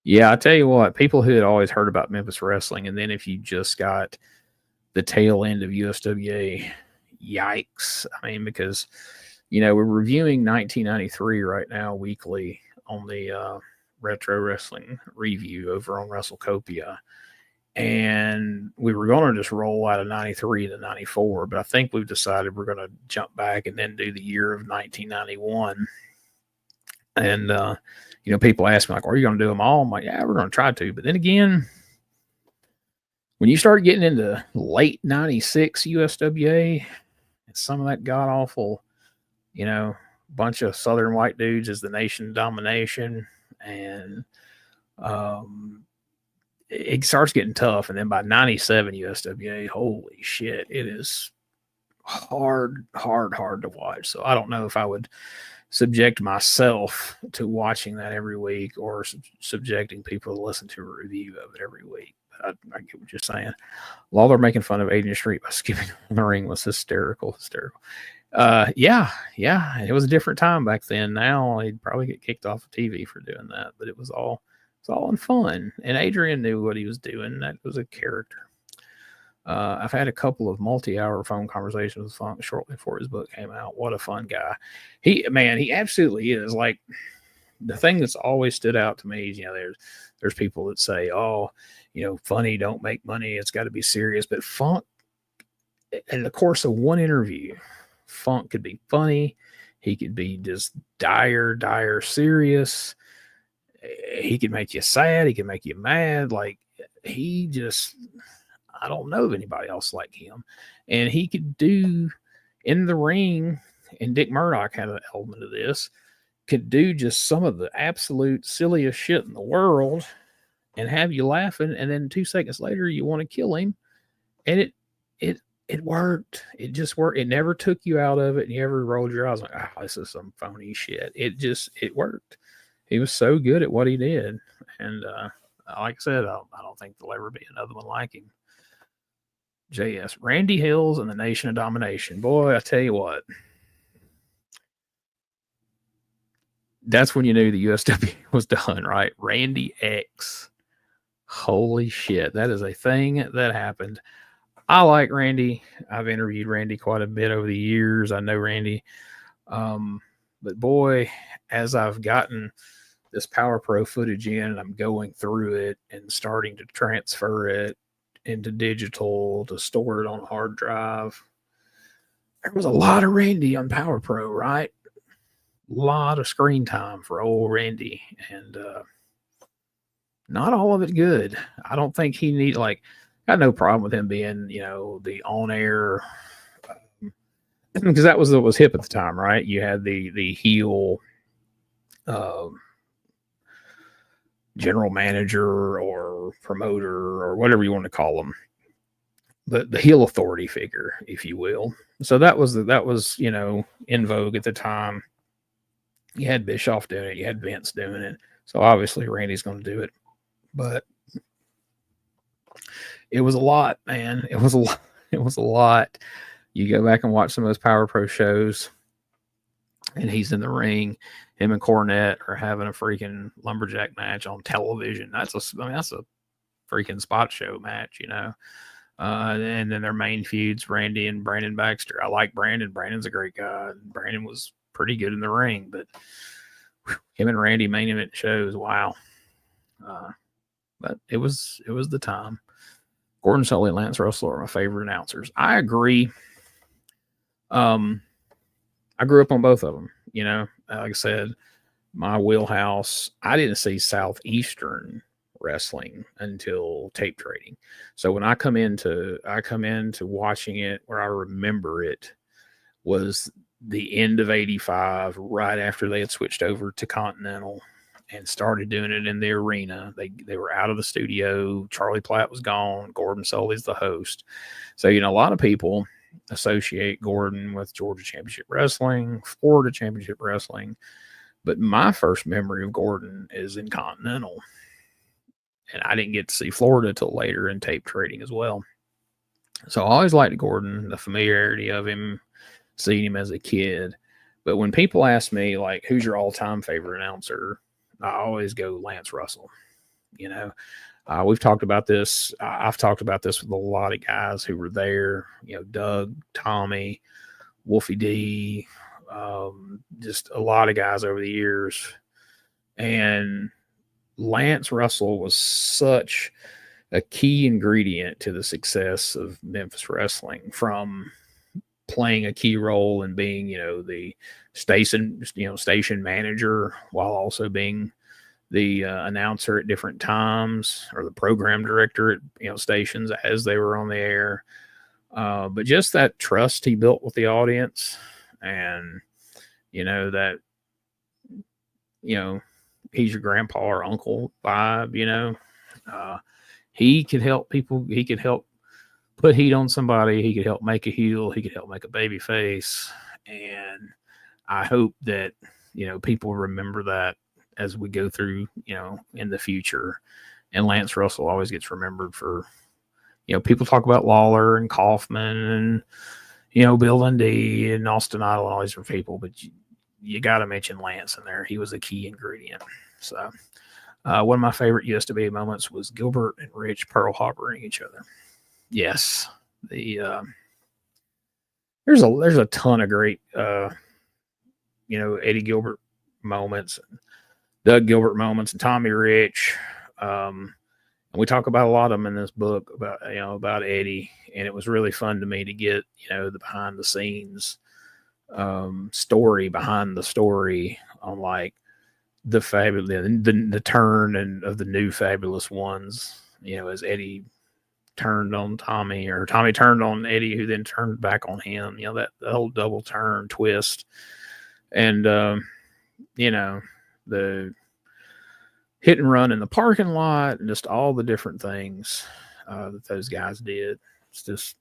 Yeah, I tell you what, people who had always heard about Memphis wrestling, and then if you just got the tail end of USWA, yikes. I mean, because, we're reviewing 1993 right now weekly on the Retro Wrestling Review over on WrestleCopia. And we were going to just roll out of 93 to 94, but I think we've decided we're going to jump back and then do the year of 1991. And, people ask me, like, are you going to do them all? I'm like, yeah, we're going to try to. But then again, when you start getting into late 96 USWA, and some of that god-awful, bunch of Southern white dudes as the nation domination, and it starts getting tough. And then by 97 USWA, holy shit, it is hard to watch. So I don't know if I would subject myself to watching that every week or subjecting people to listen to a review of it every week. I get what you're saying. Lawler making fun of Agent Street by skipping on the ring was hysterical. Yeah, it was a different time back then. Now he'd probably get kicked off of TV for doing that, but it was all in fun. And Adrian knew what he was doing. That was a character. I've had a couple of multi-hour phone conversations with Funk shortly before his book came out. What a fun guy. He absolutely is. Like, the thing that's always stood out to me is, there's people that say, oh, funny don't make money. It's got to be serious. But Funk, in the course of one interview, Funk could be funny. He could be just dire serious. He could make you sad. He could make you mad. Like, I don't know of anybody else like him. And he could do in the ring, and Dick Murdoch had an element of this, could do just some of the absolute silliest shit in the world and have you laughing. And then 2 seconds later, you want to kill him. And it worked. It just worked. It never took you out of it. And you ever rolled your eyes like, this is some phony shit. It worked. He was so good at what he did. And like I said, I don't think there'll ever be another one like him. JS, Randy Hills and the Nation of Domination. Boy, I tell you what. That's when you knew the USW was done, right? Randy X. Holy shit. That is a thing that happened. I like Randy. I've interviewed Randy quite a bit over the years. I know Randy. But boy, as I've gotten this Power Pro footage in and I'm going through it and starting to transfer it into digital to store it on a hard drive, there was a lot of Randy on Power Pro, right? A lot of screen time for old Randy, and not all of it good. I don't think he need got no problem with him being, the on air, because that was what was hip at the time, right? You had the heel general manager or promoter or whatever you want to call them, but the heel authority figure, if you will. So that was in vogue at the time. You had Bischoff doing it, you had Vince doing it, so obviously Randy's going to do it. But it was a lot, man. It was a lot. You go back and watch some of those Power Pro shows, and he's in the ring. Him and Cornette are having a freaking lumberjack match on television. That's a freaking spot show match, and then their main feuds, Randy and Brandon Baxter. I like Brandon. Brandon's a great guy. Brandon was pretty good in the ring, but him and Randy main event shows, wow. But it was the time. Gordon Sully and Lance Russell are my favorite announcers. I agree. I grew up on both of them. Like I said, my wheelhouse, I didn't see Southeastern wrestling until tape trading. So when I come into watching it, where I remember it was the end of 85, right after they had switched over to Continental and started doing it in the arena. They were out of the studio. Charlie Platt was gone. Gordon Sully's the host. So, a lot of people associate Gordon with Georgia Championship Wrestling, Florida Championship Wrestling. But my first memory of Gordon is in Continental. And I didn't get to see Florida till later in tape trading as well. So I always liked Gordon, the familiarity of him, seeing him as a kid. But when people ask me, like, who's your all-time favorite announcer, I always go Lance Russell. We've talked about this. I've talked about this with a lot of guys who were there. Doug, Tommy, Wolfie D, just a lot of guys over the years. And Lance Russell was such a key ingredient to the success of Memphis wrestling, from playing a key role in being, the station manager, while also being the announcer at different times, or the program director at stations as they were on the air. But just that trust he built with the audience, and that he's your grandpa or uncle vibe. He could help people. He could help put heat on somebody. He could help make a heel. He could help make a baby face. And I hope that people remember that as we go through, in the future. And Lance Russell always gets remembered for, people talk about Lawler and Kaufman and, Bill Dundee and Austin Idol and all these people, but you got to mention Lance in there. He was a key ingredient. So one of my favorite USWA moments was Gilbert and Rich Pearl Harboring each other. Yes. There's a ton of great, Eddie Gilbert moments, and Doug Gilbert moments, and Tommy Rich. And we talk about a lot of them in this book about Eddie, and it was really fun to me to get, the behind the scenes story behind the story on like the fabulous, the turn and of the new Fabulous Ones, as Eddie turned on Tommy, or Tommy turned on Eddie, who then turned back on him, that whole double turn twist. And, the hit and run in the parking lot, and just all the different things that those guys did. It's just,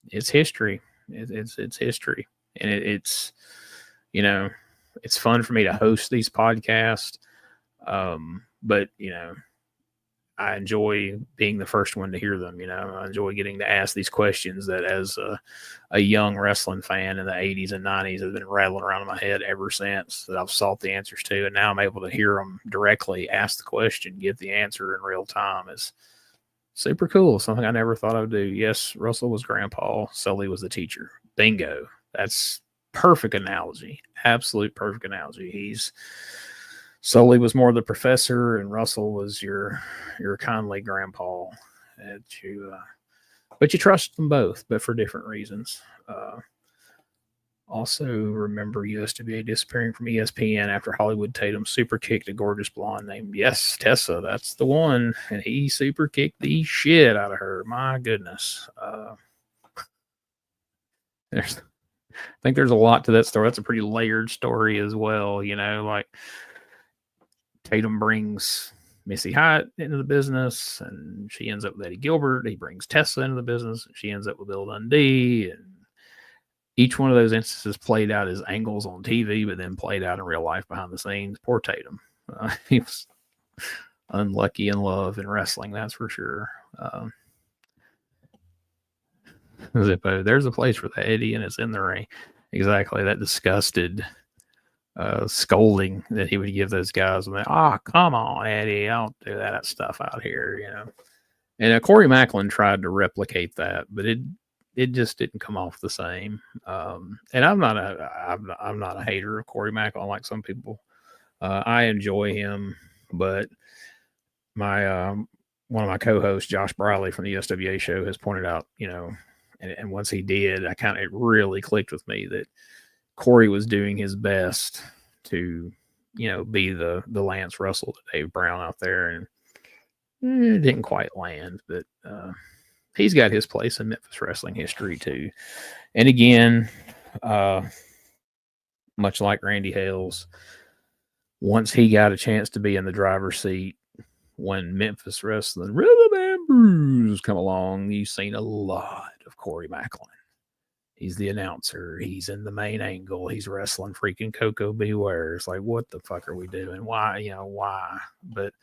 it's history. It's history. And it's, it's fun for me to host these podcasts. But, I enjoy being the first one to hear them. I enjoy getting to ask these questions that, as a young wrestling fan in the 80s and 90s, have been rattling around in my head ever since, that I've sought the answers to. And now I'm able to hear them directly, ask the question, give the answer in real time. Is super cool. Something I never thought I would do. Yes, Russell was grandpa. Sully was the teacher. Bingo. That's perfect analogy. Absolute perfect analogy. Sully was more the professor, and Russell was your kindly grandpa. But you trust them both, but for different reasons. Also remember USWA disappearing from ESPN after Hollywood Tatum super kicked a gorgeous blonde named, yes, Tessa. That's the one. And he super kicked the shit out of her. My goodness. I think there's a lot to that story. That's a pretty layered story as well. Like, Tatum brings Missy Hyatt into the business, and she ends up with Eddie Gilbert. He brings Tessa into the business, and she ends up with Bill Dundee. And each one of those instances played out as angles on TV, but then played out in real life behind the scenes. Poor Tatum. He was unlucky in love and wrestling, that's for sure. Zippo, there's a place for the Eddie, and it's in the ring. Exactly. That disgusted scolding that he would give those guys. And come on, Eddie, I don't do that stuff out here, And Corey Macklin tried to replicate that, but it just didn't come off the same. And I'm not a hater of Corey Macklin like some people. I enjoy him, but my one of my co-hosts, Josh Briley from the USWA show, has pointed out, and once he did, it really clicked with me that Corey was doing his best to, be the Lance Russell to Dave Brown out there, and it didn't quite land. But he's got his place in Memphis wrestling history too. And again, much like Randy Hales, once he got a chance to be in the driver's seat when Memphis wrestling Rhythm and Blues come along, you've seen a lot of Corey Macklin. He's the announcer. He's in the main angle. He's wrestling freaking Coco Beware. It's like, what the fuck are we doing? Why? Why? But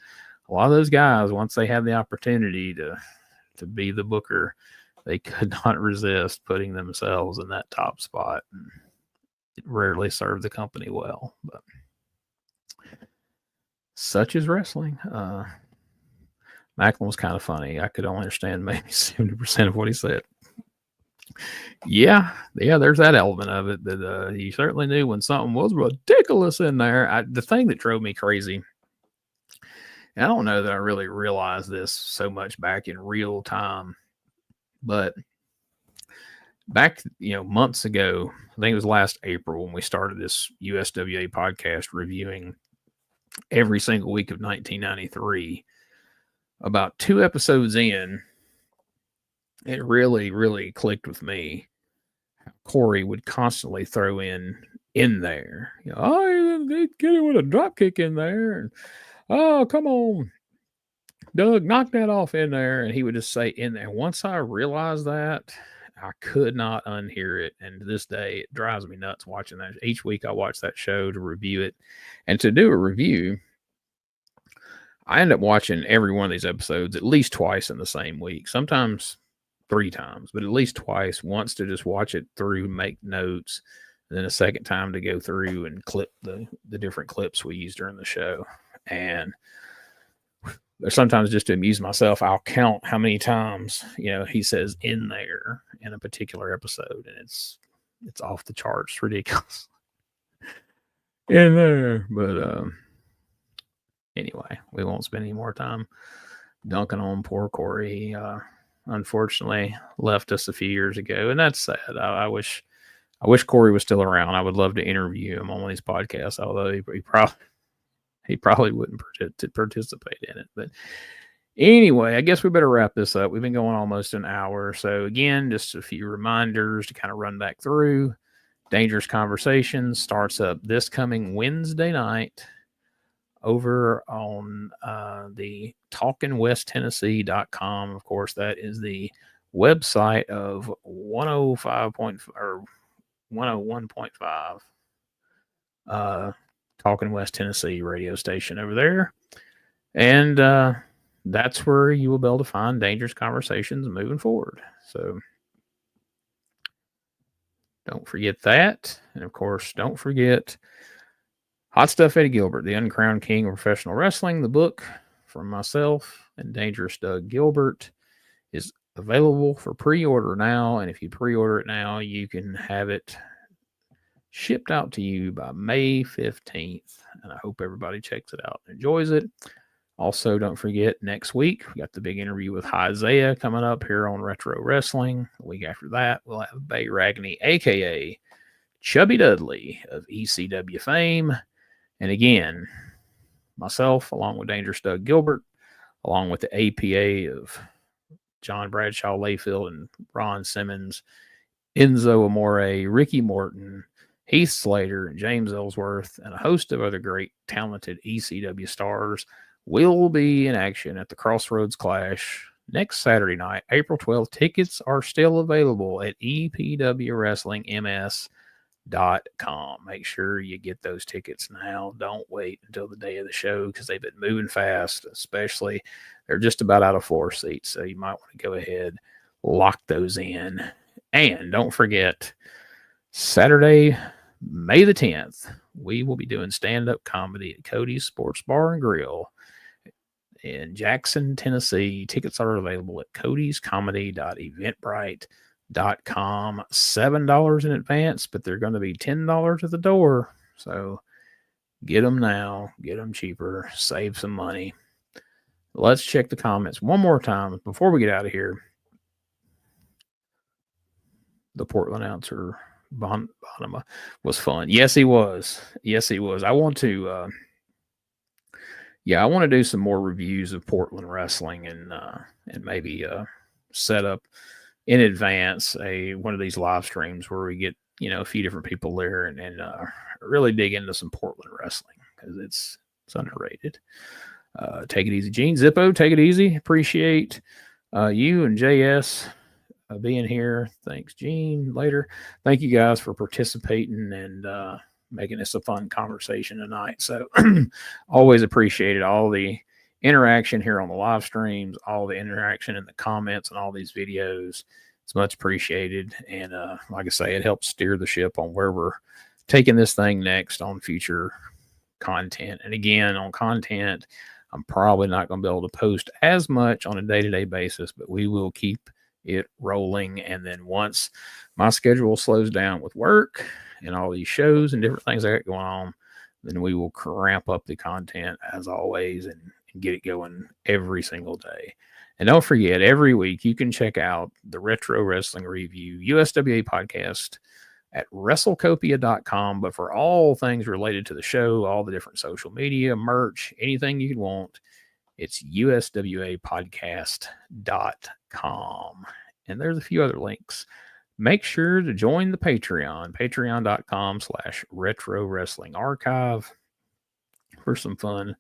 a lot of those guys, once they had the opportunity to be the booker, they could not resist putting themselves in that top spot. And it rarely served the company well. But such is wrestling. Macklin was kind of funny. I could only understand maybe 70% of what he said. Yeah, there's that element of it that he certainly knew when something was ridiculous in there. The thing that drove me crazy, and I don't know that I really realized this so much back in real time, but back, months ago, I think it was last April when we started this USWA podcast reviewing every single week of 1993, about 2 episodes in, it really, really clicked with me. Corey would constantly throw in there. They get it with a drop kick in there. And, oh, come on, Doug, knock that off in there. And he would just say in there. Once I realized that, I could not unhear it. And to this day, it drives me nuts watching that. Each week I watch that show to review it. And to do a review, I end up watching every one of these episodes at least twice in the same week, sometimes 3 times, but at least twice, once to just watch it through, make notes, and then a second time to go through and clip the different clips we use during the show. And sometimes just to amuse myself, I'll count how many times, he says in there in a particular episode, and it's off the charts, ridiculous in there. But anyway, we won't spend any more time dunking on poor Corey. Unfortunately left us a few years ago, and that's sad. I wish Corey was still around. I would love to interview him on one of these podcasts, although he probably wouldn't participate in it. But anyway, I guess we better wrap this up. We've been going almost an hour. So again, just a few reminders to kind of run back through. Dangerous Conversations starts up this coming Wednesday night over on the talkingwesttennessee.com. Of course, that is the website of 101.5 Talking West Tennessee radio station over there. And that's where you will be able to find Dangerous Conversations moving forward. So don't forget that. And of course, don't forget Hot Stuff Eddie Gilbert, the Uncrowned King of Professional Wrestling. The book from myself and Dangerous Doug Gilbert is available for pre-order now. And if you pre-order it now, you can have it shipped out to you by May 15th. And I hope everybody checks it out and enjoys it. Also, don't forget, next week, we got the big interview with Isaiah coming up here on Retro Wrestling. The week after that, we'll have Bay Ragney, a.k.a. Chubby Dudley of ECW fame. And again, myself, along with Dangerous Doug Gilbert, along with the APA of John Bradshaw Layfield and Ron Simmons, Enzo Amore, Ricky Morton, Heath Slater, and James Ellsworth, and a host of other great, talented ECW stars will be in action at the Crossroads Clash next Saturday night, April 12th. Tickets are still available at EPWWrestlingMS.com. Make sure you get those tickets now. Don't wait until the day of the show because they've been moving fast, especially they're just about out of floor seats. So you might want to go ahead, lock those in. And don't forget, Saturday, May the 10th, we will be doing stand-up comedy at Cody's Sports Bar and Grill in Jackson, Tennessee. Tickets are available at codyscomedy.eventbrite.com. $7 in advance, but they're going to be $10 at the door. So get them now, get them cheaper, save some money. Let's check the comments one more time before we get out of here. The Portland announcer Bonema was fun. Yes, he was. I want to I want to do some more reviews of Portland wrestling and maybe set up in advance one of these live streams where we get a few different people there and really dig into some Portland wrestling because it's underrated. Take it easy, Gene. Zippo, take it easy. Appreciate you and JS being here. Thanks, Gene. Later. Thank you guys for participating and making this a fun conversation tonight. So always appreciated all the interaction here on the live streams, all the interaction in the comments and all these videos. It's much appreciated. And like I say, it helps steer the ship on where we're taking this thing next on future content. And again, on content, I'm probably not going to be able to post as much on a day-to-day basis, but we will keep it rolling. And then once my schedule slows down with work and all these shows and different things I got going on, then we will cramp up the content as always and get it going every single day. And don't forget, every week you can check out the Retro Wrestling Review USWA podcast at WrestleCopia.com. But for all things related to the show, all the different social media, merch, anything you could want, it's USWApodcast.com. And there's a few other links. Make sure to join the Patreon, patreon.com/Retro Wrestling Archive, for some fun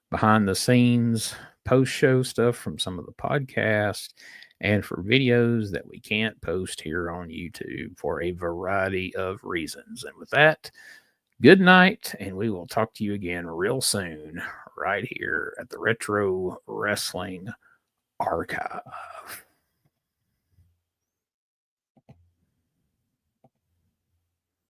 behind the scenes post-show stuff from some of the podcasts and for videos that we can't post here on YouTube for a variety of reasons. And with that, good night, and we will talk to you again real soon, right here at the Retro Wrestling Archive.